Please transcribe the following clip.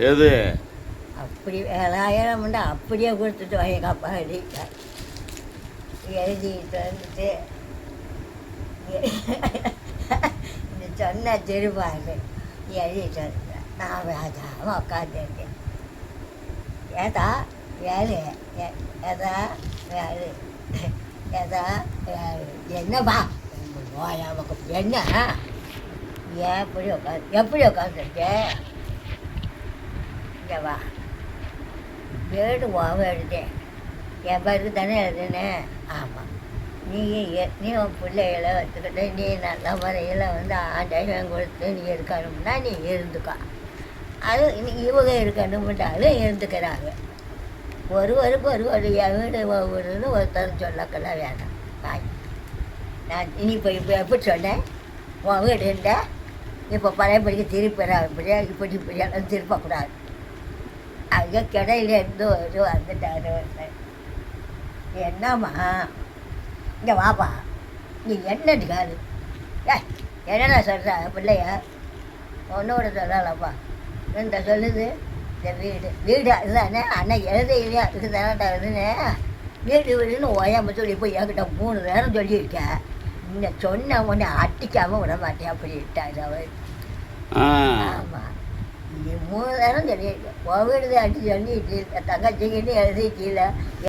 எது அப்படி 7,000 உண்டு அப்படியே கொடுத்துட்டு எங்கள் அப்பா எழுதிட்டார். எழுதிட்டு வந்துட்டு இந்த சொன்ன திருப்பாரு எழுதிட்டு வந்துட்டேன். நான் வேதாமல் உட்காந்துருக்கேன். ஏதா வேலை ஏதா வேலை ஏதா வேலை என்னப்பா நமக்கு என்ன எப்படி உட்காந்துருக்கேன்? இங்கே வா வீடு ஓவ எடுத்தேன். என் பேருக்கு தானே எழுதுனேன். ஆமாம், நீ உன் பிள்ளைகளை வச்சுக்கிட்டு நீ நல்ல முறையில் வந்து ஆண்டாயிரம் கொடுத்து நீ இருக்கணும்னா நீ இருந்துக்கோ. அது இவங்க இருக்கணும்ட்டாலும் இருந்துக்கிறாங்க. ஒருவருக்கு ஒருவர் என் வீடு ஒவ்வொருன்னு ஒருத்தர் சொல்லக்கெல்லாம் வேணாம். நான் இனி இப்போ எப்படி சொன்னேன்? உன் வீடு இல்லை இப்போ பழையபடிக்கு திருப்பிடா இப்படியெல்லாம் திருப்பக்கூடாது. அவங்க கடையில் இருந்து ஒரு வந்துட்டாரு. என்னம்மா இங்கே வாப்பா, நீ என்னன்னு காலு என்னடா சொல்கிற பிள்ளைய? ஒன்னோட சொல்லலப்பா. இந்த சொல்லுது இந்த வீடு அதுதானே அண்ணன் எழுதையிலையா அதுக்கு தானடா இருந்தேன். வீடுன்னு ஓயாமல் சொல்லி போய் என்கிட்ட 3 நேரம் சொல்லியிருக்கேன். இந்த சொன்ன உடனே அட்டிக்காமல் விட மாட்டேன் அப்படின்ட்டாரு அவர். ஆமாம், நீ 3 நேரம் சொல்லியிருக்கேன். உன் வீடு அடி சொல்லிட்டு தங்கச்சிக்கிட்டு எழுதிக்கல